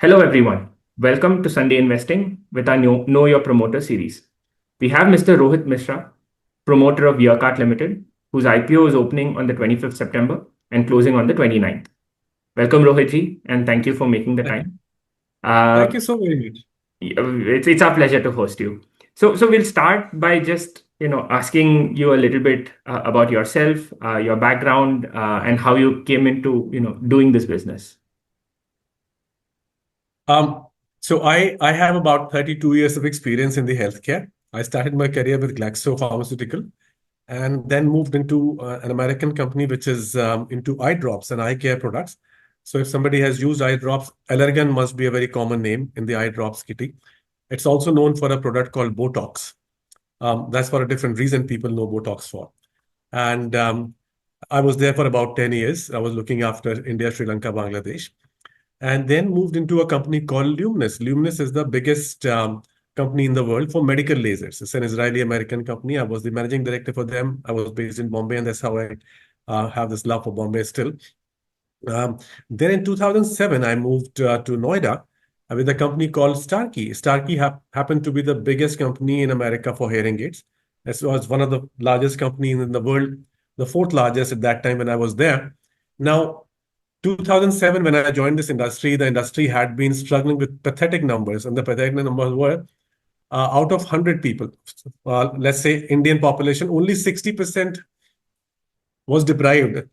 Hello, everyone. Welcome to Sunday Investing with our Know Your Promoter series. We have Mr. Rohit Misra, promoter of Earkart Limited, whose IPO is opening on the 25th September and closing on the 29th. Welcome, Rohitji, and thank you for making the time. Thank you so very much. It's our pleasure to host you. So we'll start by just asking you a little bit about yourself, your background, and how you came into doing this business. So I have about 32 years of experience in the healthcare. I started my career with Glaxo Pharmaceutical and then moved into an American company which is into eye drops and eye care products. So if somebody has used eye drops, Allergan must be a very common name in the eye drops kitty. It's also known for a product called Botox. That's for a different reason people know Botox for. And I was there for about 10 years. I was looking after India, Sri Lanka, Bangladesh, and then moved into a company called Luminous. Luminous is the biggest company in the world for medical lasers. It's an Israeli-American company. I was the managing director for them. I was based in Bombay, and that's how I have this love for Bombay still. Then in 2007, I moved to Noida with a company called Starkey. Starkey happened to be the biggest company in America for hearing aids. This was one of the largest companies in the world, the fourth largest at that time when I was there. Now, 2007, when I joined this industry, the industry had been struggling with pathetic numbers, and the pathetic numbers were out of 100 people, let's say Indian population, only 60% was deprived,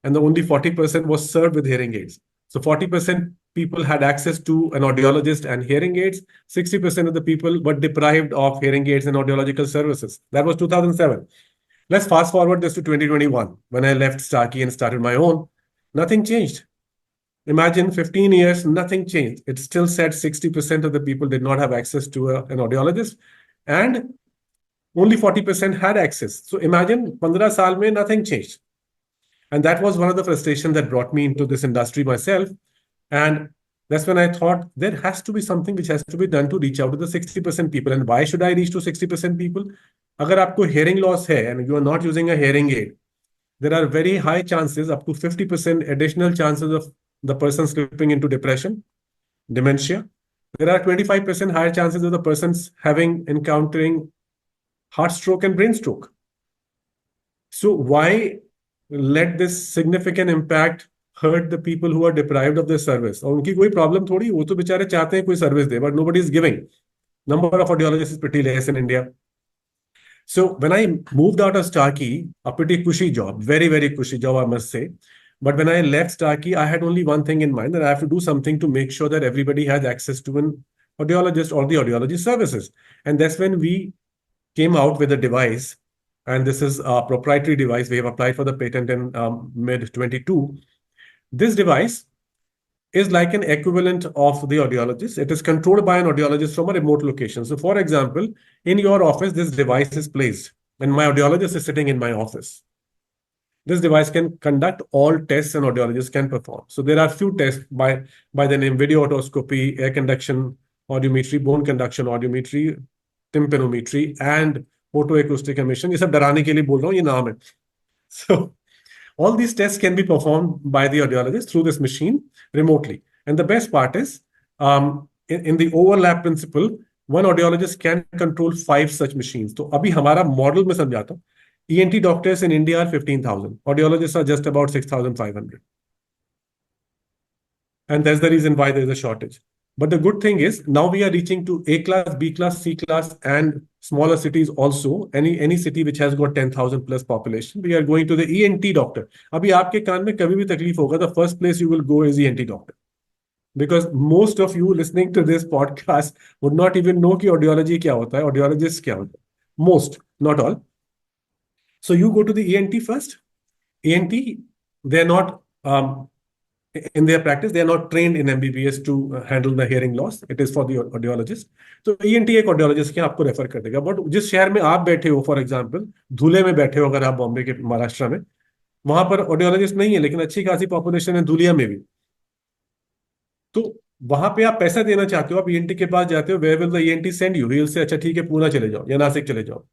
and the only 40% was served with hearing aids. So 40% people had access to an audiologist and hearing aids. 60% of the people were deprived of hearing aids and audiological services. That was 2007. Let's fast forward this to 2021, when I left Starkey and started my own. Nothing changed. Imagine 15 years, nothing changed. It still said 60% of the people did not have access to an audiologist, and only 40% had access. So imagine 15 saal mein nothing changed. And that was one of the frustrations that brought me into this industry myself. And that's when I thought there has to be something which has to be done to reach out to the 60% people. And why should I reach to 60% people? Agar aapko hearing loss hai and you are not using a hearing aid, there are very high chances, up to 50% additional chances of the person slipping into depression, dementia. There are 25% higher chances of the person's encountering heart stroke and brain stroke. So why let this significant impact hurt the people who are deprived of this service? और उनकी कोई problem थोड़ी, वो तो बेचारे चाहते हैं कोई service they, but nobody is giving. Number of audiologists is pretty less in India. So when I moved out of Starkey, a pretty cushy job, very, very cushy job, I must say. But when I left Starkey, I had only one thing in mind, that I have to do something to make sure that everybody has access to an audiologist or the audiology services. And that's when we came out with a device. And this is a proprietary device. We have applied for the patent in mid-22. This device is like an equivalent of the audiologist. It is controlled by an audiologist from a remote location. So for example, in your office, this device is placed and my audiologist is sitting in my office. This device can conduct all tests an audiologist can perform. So there are few tests by the name video otoscopy, air conduction audiometry, bone conduction audiometry, tympanometry, and photoacoustic emission. ये सब डराने के लिए बोल रहा हूँ, ये नाम है. So all these tests can be performed by the audiologist through this machine remotely. And the best part is, in the overlap principle, one audiologist can control 5 such machines. So अभी हमारा model में समझाता हूँ. ENT doctors in India are 15,000. Audiologists are just about 6,500. And that's the reason why there's a shortage. But the good thing is, now we are reaching to A class, B class, C class, and smaller cities also. Any city which has got 10,000 plus population, we are going to the ENT doctor. Abhi aapke kaan mein kabhi bhi takleef hoga, the first place you will go is ENT doctor. Because most of you listening to this podcast would not even know ki audiology kya hota hai, audiologist kya hota hai. Most, not all. So you go to the ENT first. ENT, they're not... in their practice, they are not trained in MBBS to handle the hearing loss. It is for the audiologist. So ENT एक audiologist के आपको refer कर देगा. But जिस शहर में आप बैठे हो, फॉर एग्जांपल धुले में बैठे हो, अगर आप बॉम्बे के महाराष्ट्र में, वहां पर ऑडियोलॉजिस्ट नहीं है, लेकिन अच्छी खासी पॉपुलेशन है धुलिया में भी. तो वहां पे आप पैसा देना चाहते हो, आप ENT के पास जाते हो, where will the ENT send you? He will say अच्छा ठीक है, पूना चले जाओ या नासिक चले जाओ.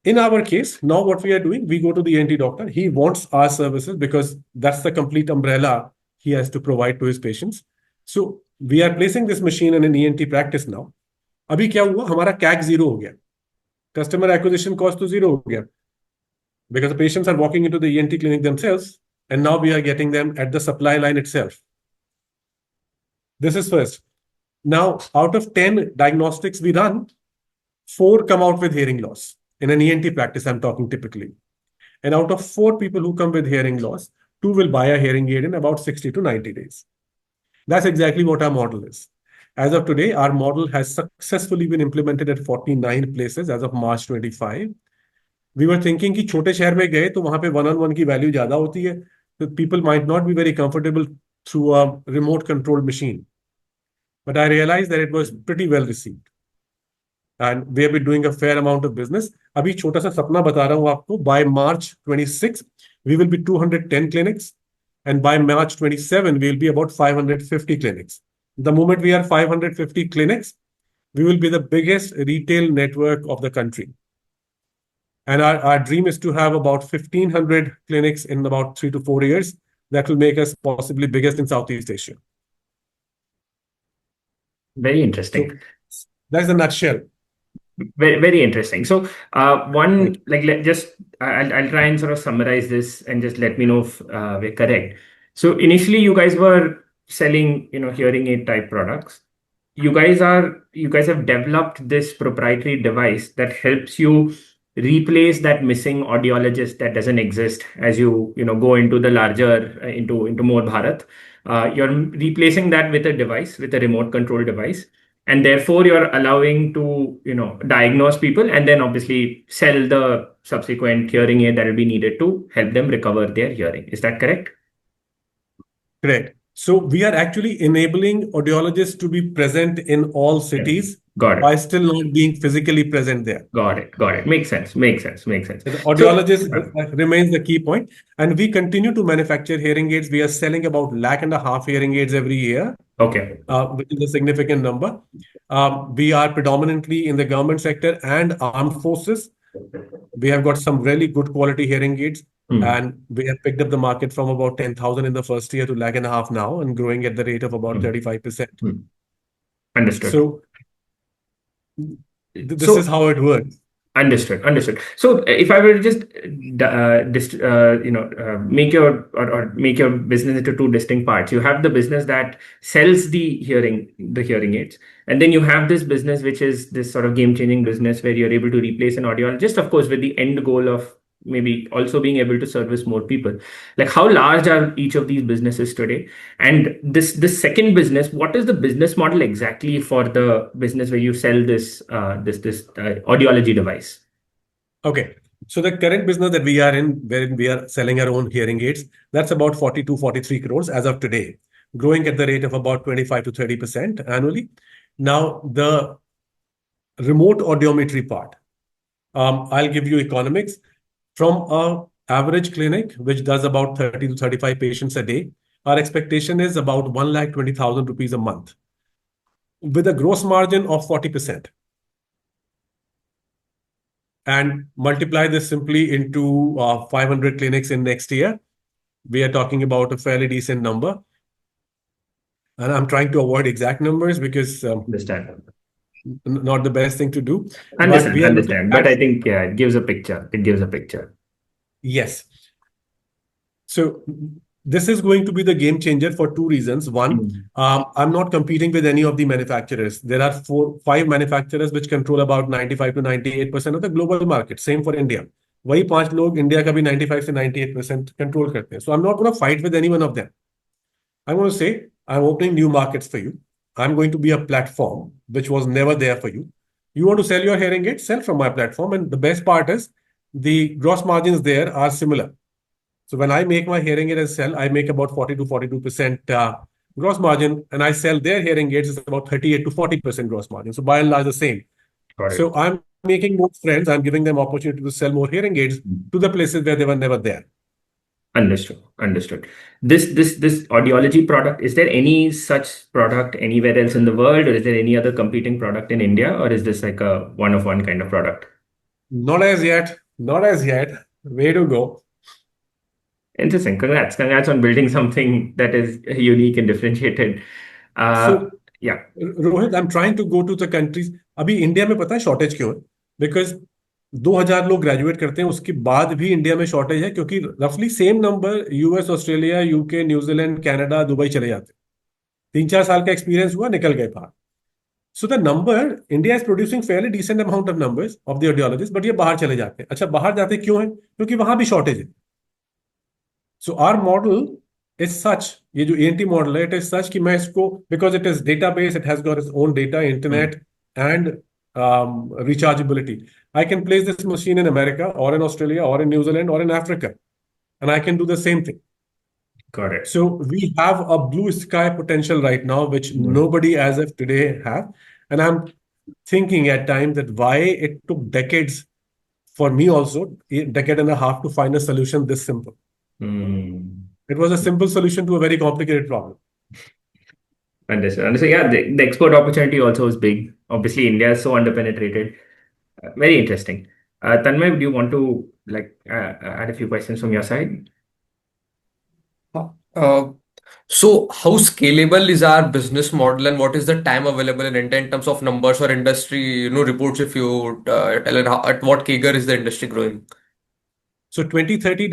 In our case, now what we are doing, we go to the ENT doctor. He wants our services because that's the complete umbrella he has to provide to his patients. So we are placing this machine in an ENT practice now. अभी क्या हुआ, हमारा CAC zero हो गया, customer acquisition cost to zero हो गया, because the patients are walking into the ENT clinic themselves, and now we are getting them at the supply line itself. This is first. Now, out of 10 diagnostics we run, 4 come out with hearing loss. In an ENT practice, I'm talking typically. And out of 4 people who come with hearing loss, 2 will buy a hearing aid in about 60 to 90 days. That's exactly what our model is. As of today, our model has successfully been implemented at 49 places as of March 25. We were thinking कि छोटे शहर में गए तो वहां पे one-on-one की value ज्यादा होती है, so people might not be very comfortable through a remote controlled machine. But I realized that it was pretty well received. And we have been doing a fair amount of business. अभी छोटा सा सपना बता रहा हूँ आपको. By March 26, we will be 210 clinics. And by March 27, we will be about 550 clinics. The moment we are 550 clinics, we will be the biggest retail network of the country. And our dream is to have about 1,500 clinics in about 3 to 4 years. That will make us possibly biggest in Southeast Asia. Very interesting. So that's the nutshell. Very, very interesting. So, one, Right. like, I'll try and sort of summarize this and just let me know if we're correct. So, initially, you guys were selling, hearing aid type products. You guys have developed this proprietary device that helps you replace that missing audiologist that doesn't exist as go into the larger, into more Bharat. You're replacing that with a device, with a remote control device, and therefore you're allowing to diagnose people and then obviously sell the subsequent hearing aid that will be needed to help them recover their hearing. Is that correct? Correct. So we are actually enabling audiologists to be present in all cities Got by it. still not being physically present there. Got it. Makes sense. The So, audiologist remains the key point, and we continue to manufacture hearing aids. We are selling about 1.5 lakh hearing aids every year, okay. which is a significant number. We are predominantly in the government sector and armed forces. We have got some really good quality hearing aids, and we have picked up the market from about 10,000 in the first year to 1.5 lakh now, and growing at the rate of about 35%. Understood. So this So, is how it works. Understood. So, if I were to just make your business into two distinct parts, you have the business that sells the hearing aids, and then you have this business which is this sort of game-changing business where you're able to replace an audiologist, of course, with the end goal of maybe also being able to service more people. Like, how large are each of these businesses today? And this second business, what is the business model exactly for the business where you sell this audiology device? Okay. So the current business that we are in, wherein we are selling our own hearing aids, that's about 42, 43 crores as of today, growing at the rate of about 25 to 30% annually. Now, the remote audiometry part, I'll give you economics. From a average clinic, which does about 30 to 35 patients a day, our expectation is about 1,20,000 rupees a month with a gross margin of 40%. And multiply this simply into 500 clinics in next year. We are talking about a fairly decent number. And I'm trying to avoid exact numbers because Understand. not the best thing to do. Understand. But I think, yeah, it gives a picture. Yes. So this is going to be the game changer for 2 reasons. One, I'm not competing with any of the manufacturers. There are 5 manufacturers which control about 95 to 98% of the global market. Same for India. वही 5 लोग India का भी 95 से 98% control करते हैं. So I'm not going to fight with any one of them. I'm going to say, I'm opening new markets for you. I'm going to be a platform which was never there for you. You want to sell your hearing aids, sell from my platform. And the best part is the gross margins there are similar. So when I make my hearing aid and sell, I make about 40 to 42% gross margin, and I sell their hearing aids is about 38 to 40% gross margin. So by and large, the same. So I'm making more friends. I'm giving them opportunity to sell more hearing aids to the places where they were never there. Understood. This audiology product, is there any such product anywhere else in the world, or is there any other competing product in India, or is this like a one-of-one kind of product? Not as yet. Way to go. Interesting. Congrats on building something that is unique and differentiated. Uh, So yeah. Rohit, I am trying to go to the countries. अभी India में पता है shortage क्यों है? Because 2000 लोग graduate करते हैं, उसके बाद भी इंडिया में शॉर्टेज है, क्योंकि रफली same number US, Australia, UK, New Zealand, Canada, Dubai चले जाते हैं. 3-4 साल का एक्सपीरियंस हुआ, निकल गए बाहर. So the number India is producing fairly decent amount of numbers of the audiologist, but ये बाहर चले जाते हैं. अच्छा, बाहर जाते क्यों है? क्योंकि वहां भी शॉर्टेज है. सो आर मॉडल इज सच, ये जो एएनटी मॉडल है, इट इज सच कि मैं इसको, because it is database, it has got its own data, Hmm. Internet and rechargeability. I can place this machine in America or in Australia or in New Zealand or in Africa, and I can do the same thing. Got it. So we have a blue sky potential right now, which Hmm. nobody as of today have. And I'm thinking at times that why it took decades for me also, a decade and a half to find a solution this simple. Hmm. It was a simple solution to a very complicated problem. Understood. Understood. Yeah, the export opportunity also is big. Obviously, India is so underpenetrated. Very interesting. Tanmay, do you want to add a few questions from your side? Uh, so how scalable is our business model and what is the time available in India in terms of numbers or industry, reports if you tell it, at what CAGR is the industry growing? So 2030,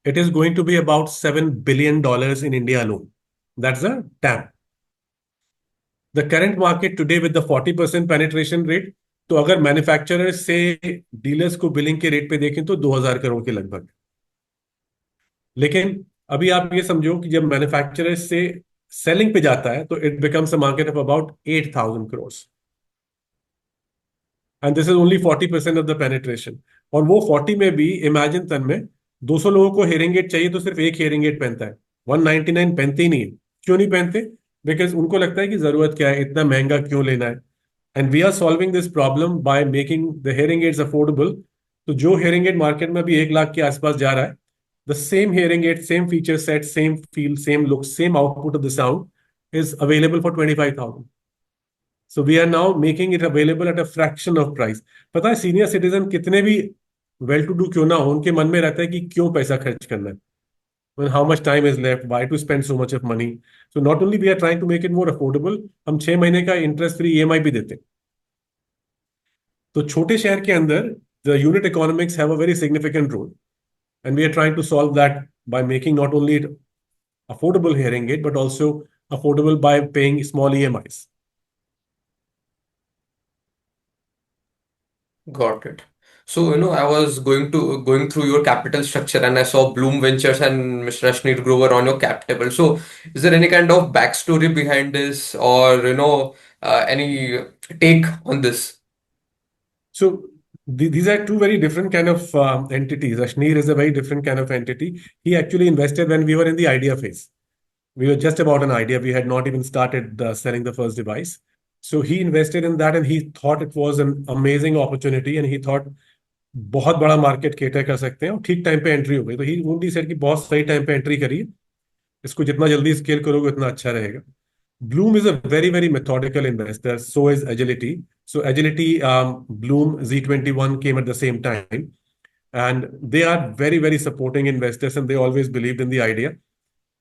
it is going to be about $7 billion in India alone. That's the TAM. The current market today with the 40% penetration rate, तो अगर manufacturers से dealers को billing के rate पे देखें तो 2000 करोड़ के लगभग. लेकिन अभी आप ये समझो कि जब मैन्युफैक्चरर्स से सेलिंग पे जाता है तो it becomes a market of about 8000 crore. And this is only 40% of the penetration. और वो 40 में भी इमेजिन तन में 200 लोगों को हेयरिंग एड चाहिए तो सिर्फ एक हेयरिंग एड पहनता है, 199 पहनते ही नहीं है. क्यों नहीं पहनते? बिकॉज उनको लगता है कि जरूरत क्या है, इतना महंगा क्यों लेना है. And we are solving this problem by making the hearing aids affordable. तो जो हेयरिंग एड मार्केट में अभी 1 लाख के आसपास जा रहा है, the same hearing aid, same feature set, same feel, same look, same output of the sound is available for 25,000. So we are now making it available at a fraction of price. पता है senior citizen कितने भी well to do क्यों ना हो, उनके मन में रहता है कि क्यों पैसा खर्च करना है. When how much time is left, why to spend so much of money? So not only we are trying to make it more affordable, हम 6 महीने का इंटरेस्ट फ्री ईएमआई भी देते हैं. तो छोटे शहर के अंदर the unit economics have a very significant role, and we are trying to solve that by making not only it affordable hearing aid but also affordable by paying small EMIs. Got it. So, I was going through your capital structure and I saw Bloom Ventures and Mr. Ashneer Grover on your cap table. So, is there any kind of backstory behind this or, any take on this? So these are two very different kind of entities. Ashneer is a very different kind of entity. He actually invested when we were in the idea phase. We were just about an idea. We had not even started selling the first device. So he invested in that and he thought it was an amazing opportunity and he thought बहुत बड़ा market cater कर सकते हैं और ठीक time पे entry हो गई. तो ही ओनली सेड कि बहुत सही टाइम पे एंट्री करिए, इसको जितना जल्दी स्केल करोगे उतना अच्छा रहेगा. Bloom is a very, very methodical investor. So is Agility. So Agility, Bloom Z21 came at the same time. And they are very, very supporting investors and they always believed in the idea.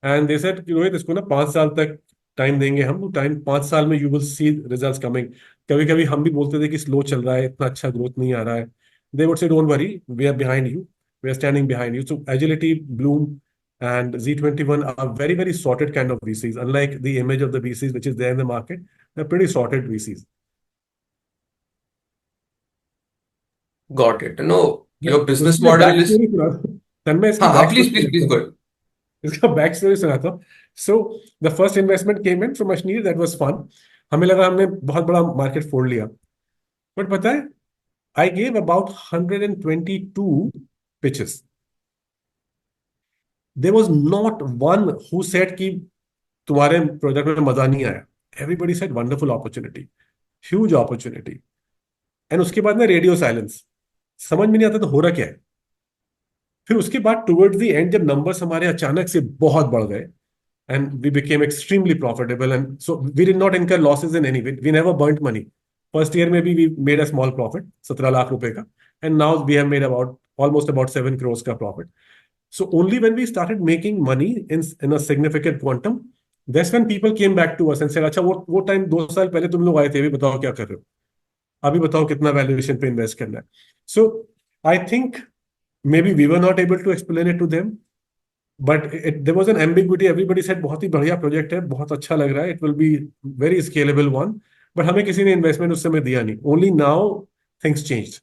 And they said, Rohit इसको ना 5 साल तक time देंगे हम. Time 5 साल में you will see results coming. कभी कभी हम भी बोलते थे कि स्लो चल रहा है, इतना अच्छा ग्रोथ नहीं आ रहा है. They would say, don't worry, we are behind you. We are standing behind you. So Agility, Bloom, and Z21 are very, very sorted kind of VCs. Unlike the image of the VCs which is there in the market, they're pretty sorted VCs. Got it. No, your business उसकी मैं model back is. Story सुना, तन्मय इसकी हाँ हाँ, back please story please please सुनाता हूँ. Go. इसका back story सुनाता हूँ. So the first investment came in from Ashneer. That was fun. हमें लगा हमने बहुत बड़ा मार्केट फोड़ लिया, बट पता है I gave about 122 pitches. There was not one who said कि तुम्हारे प्रोजेक्ट में मजा नहीं आया. Everybody said wonderful opportunity, huge opportunity. And उसके बाद ना रेडियो साइलेंस, समझ में नहीं आता तो हो रहा क्या है. फिर उसके बाद टुवर्ड्स द एंड जब नंबर्स हमारे अचानक से बहुत बढ़ गए and we became extremely profitable, and so we did not incur losses in any way. We never burnt money. First year maybe we made a small profit, 17 lakh रुपए का, and now we have made about almost about 7 crores का profit. So only when we started making money in a significant quantum, that's when people came back to us and said, अच्छा वो time 2 साल पहले तुम लोग आए थे, अभी बताओ क्या कर रहे हो, अभी बताओ कितना वैल्यूएशन पे इन्वेस्ट करना है. So I think maybe we were not able to explain it to them, but there was an ambiguity. Everybody said बहुत ही बढ़िया प्रोजेक्ट है, बहुत अच्छा लग रहा है, it will be very scalable one, but हमें किसी ने इन्वेस्टमेंट उस समय दिया नहीं. Only now things changed.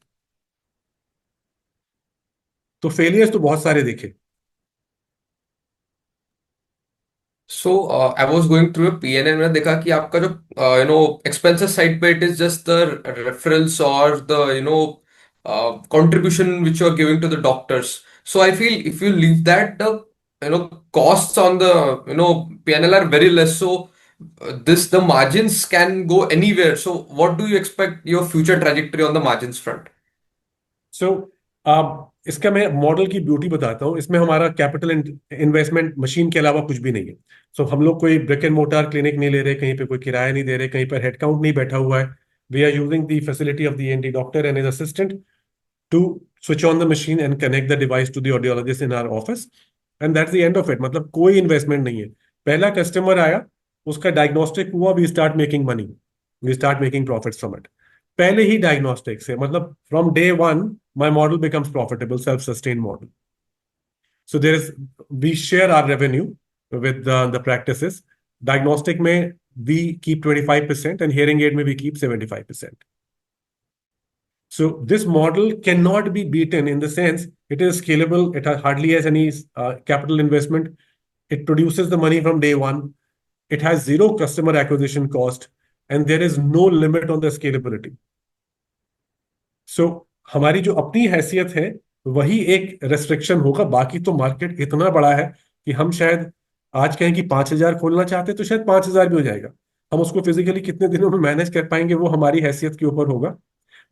तो फेलियर्स तो बहुत सारे देखे. So I was going through PNL, मैंने देखा कि आपका जो एक्सपेंसेस साइड पे it is just the referrals और the contribution which you are giving to the doctors. So I feel if you leave that, the costs on the PNL are very less. So this the margins can go anywhere. So what do you expect your future trajectory on the margins front? सो इसका मैं model की beauty बताता हूँ. इसमें हमारा capital investment machine के अलावा कुछ भी नहीं है. सो हम लोग कोई ब्रिक एंड मोटार क्लिनिक नहीं ले रहे, कहीं पे कोई किराया नहीं दे रहे, कहीं पर हेडकाउंट नहीं बैठा हुआ है. We are using the facility of the ENT doctor and his assistant to switch on the machine and connect the device to the audiologist in our office, and that's the end of it. मतलब कोई investment नहीं है. पहला customer आया, उसका diagnostic हुआ, we start making money, we start making profits from it. पहले ही डायग्नोस्टिक से, मतलब from day one my model becomes profitable, self sustain model. So there is, we share our revenue with the practices. Diagnostic में we keep 25% and hearing aid में we keep 75%. So this model cannot be beaten in the sense it is scalable. It hardly has any capital investment. It produces the money from day one. It has zero customer acquisition cost, and there is no limit on the scalability. So हमारी जो अपनी हैसियत है वही एक restriction होगा. बाकी तो मार्केट इतना बड़ा है कि हम शायद आज कहें कि 5,000 खोलना चाहते तो शायद 5,000 भी हो जाएगा. हम उसको फिजिकली कितने दिनों में मैनेज कर पाएंगे वो हमारी हैसियत के ऊपर होगा.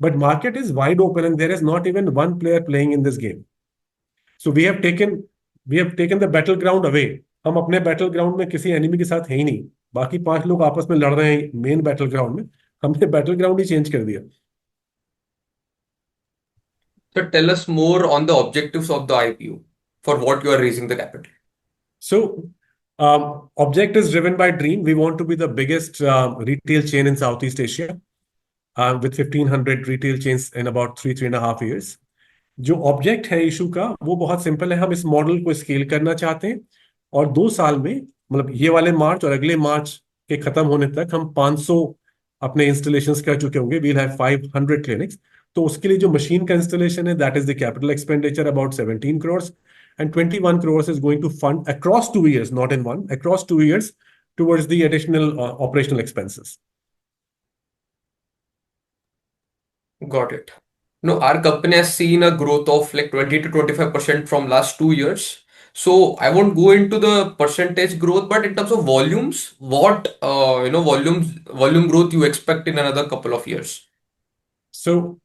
But market is wide open and there is not even one player playing in this game. So we have taken the battleground away. हम अपने बैटल ग्राउंड में किसी एनिमी के साथ है ही नहीं. बाकी 5 लोग आपस में लड़ रहे हैं मेन बैटल ग्राउंड में, हमने बैटल ग्राउंड ही चेंज कर दिया. So tell us more on the objectives of the IPO for what you are raising the capital. So object is driven by dream. We want to be the biggest retail chain in Southeast Asia with 1,500 retail chains in about 3.5 years. जो object है issue का वो बहुत simple है. हम इस model को scale करना चाहते हैं और 2 साल में, मतलब ये वाले मार्च और अगले मार्च के खत्म होने तक हम 500 अपने इंस्टॉलेशंस कर चुके होंगे. We'll have 500 clinics. तो उसके लिए जो मशीन का इंस्टॉलेशन है that is the capital expenditure about 17 crores, and 21 crores is going to fund across 2 years, not in one, across 2 years towards the additional operational expenses. Got it. No, our company has seen a growth of like 20 to 25% from last 2 years. So I won't go into the percentage growth, but in terms of volumes, what volume growth you expect in another couple of years? So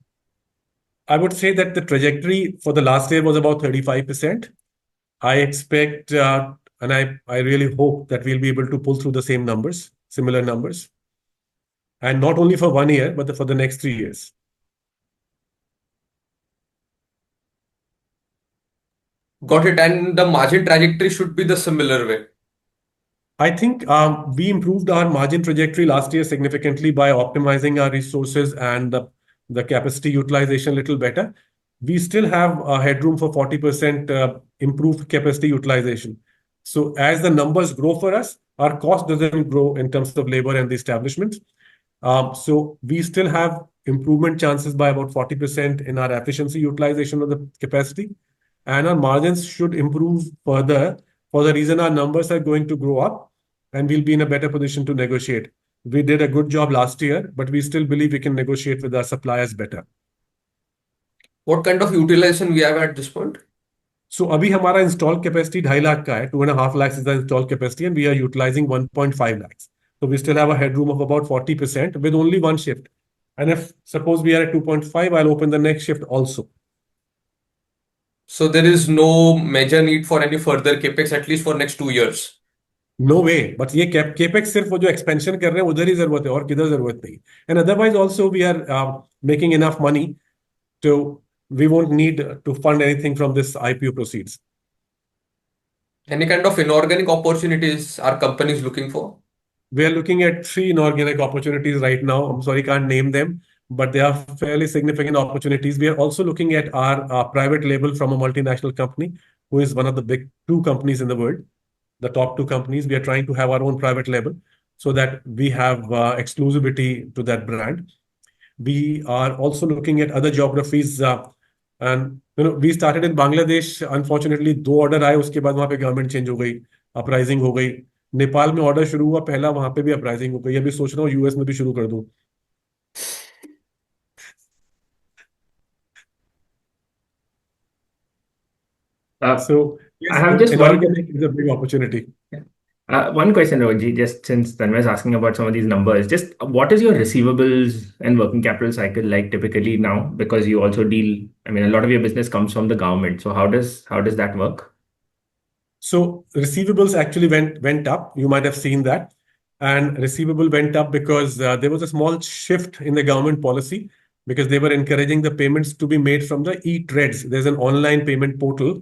I would say that the trajectory for the last year was about 35%. I expect and I really hope that we'll be able to pull through the same numbers, similar numbers, and not only for 1 year, but for the next 3 years. Got it. And the margin trajectory should be the similar way. I think we improved our margin trajectory last year significantly by optimizing our resources and the capacity utilization a little better. We still have a headroom for 40% improved capacity utilization. So as the numbers grow for us, our cost doesn't grow in terms of labor and the establishment. So we still have improvement chances by about 40% in our efficiency utilization of the capacity. And our margins should improve further for the reason our numbers are going to grow up and we'll be in a better position to negotiate. We did a good job last year, but we still believe we can negotiate with our suppliers better. What kind of utilization we have at this point? So अभी हमारा installed capacity 2.5 lakh का है. 2.5 lakhs is the installed capacity and we are utilizing 1.5 lakhs. So we still have a headroom of about 40% with only one shift. And if suppose we are at 2.5, I'll open the next shift also. So there is no major need for any further capex at least for next 2 years. No way. But ये capex सिर्फ वो जो expansion कर रहे हैं उधर ही जरूरत है और किधर जरूरत नहीं. And otherwise also we are making enough money to, we won't need to fund anything from this IPO proceeds. Any kind of inorganic opportunities are companies looking for? We are looking at three inorganic opportunities right now. I'm sorry, can't name them, but they are fairly significant opportunities. We are also looking at our private label from a multinational company who is one of the big two companies in the world, the top two companies. We are trying to have our own private label so that we have exclusivity to that brand. We are also looking at other geographies. And we started in Bangladesh. Unfortunately, दो order आए उसके बाद वहाँ पे government change हो गई, uprising हो गई. नेपाल में ऑर्डर शुरू हुआ पहला, वहां पे भी अपराइजिंग हो गई. अभी सोच रहा हूँ यूएस में भी शुरू कर दूं. So I yes, have just inorganic is a big opportunity. one question, Rohit, just since Tanmay is asking about some of these numbers, just what is your receivables and working capital cycle like typically now? Because you also deal, I mean, a lot of your business comes from the government. So how does that work? So receivables actually went up. You might have seen that. And receivable went up because there was a small shift in the government policy because they were encouraging the payments to be made from the e-trades. There's an online payment portal.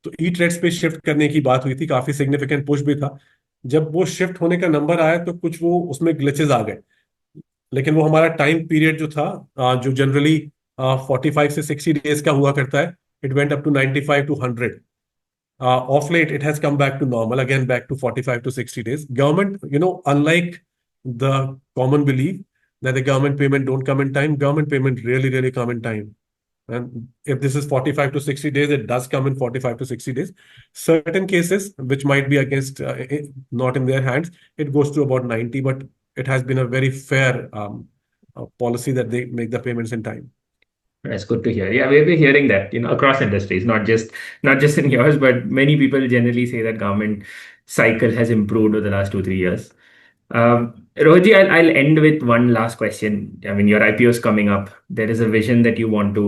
तो ई trades पे shift करने की बात हुई थी, काफी significant push भी था. जब वो शिफ्ट होने का नंबर आया तो कुछ वो उसमें ग्लिचेस आ गए. लेकिन वो हमारा टाइम पीरियड जो था, जो जनरली 45 से 60 डेज का हुआ करता है, it went up to 95 to 100. Off late, it has come back to normal, again back to 45 to 60 days. Government, unlike the common belief that the government payment don't come in time, government payment really, really come in time. And if this is 45 to 60 days, it does come in 45 to 60 days. Certain cases, which might be against, not in their hands, it goes to about 90, but it has been a very fair policy that they make the payments in time. That's good to hear. Yeah, we've been hearing that, across industries, not just in yours, but many people generally say that government cycle has improved over the last 2-3 years. Rohit, I'll end with one last question. I mean, your IPO is coming up. There is a vision that you want to,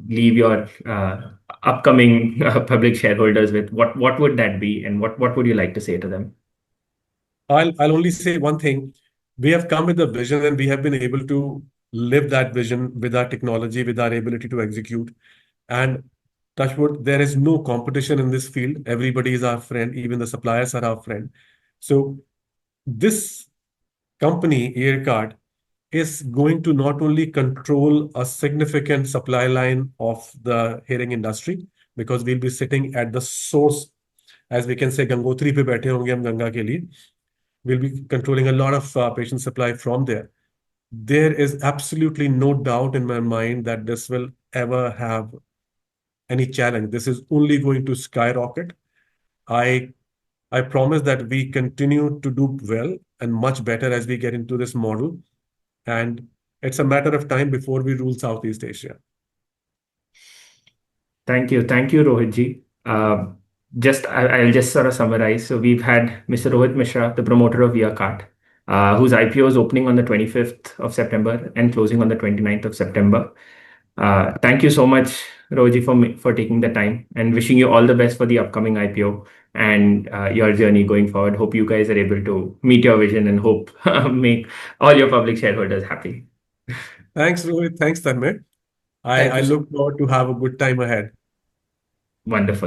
leave your upcoming public shareholders with. What would that be, and what would you like to say to them? I'll only say one thing. We have come with a vision and we have been able to live that vision with our technology, with our ability to execute. And touch wood, there is no competition in this field. Everybody is our friend. Even the suppliers are our friend. So this company, Earkart, is going to not only control a significant supply line of the hearing industry, because we'll be sitting at the source, as we can say, Gangotri pe baithe honge hum Ganga ke liye. We'll be controlling a lot of patient supply from there. There is absolutely no doubt in my mind that this will ever have any challenge. This is only going to skyrocket. I I promise that we continue to do well and much better as we get into this model. And it's a matter of time before we rule Southeast Asia. Thank you. Thank you, Rohitji. I'll just sort of summarize. So we've had Mr. Rohit Misra, the promoter of Earkart, whose IPO is opening on the 25th of September and closing on the 29th of September. Thank you so much, Rohitji, for taking the time, and wishing you all the best for the upcoming IPO and your journey going forward. Hope you guys are able to meet your vision and hope make all your public shareholders happy. Thanks, Rohit. Thanks, Tanmay. Thank I you. look forward to have a good time ahead. Wonderful.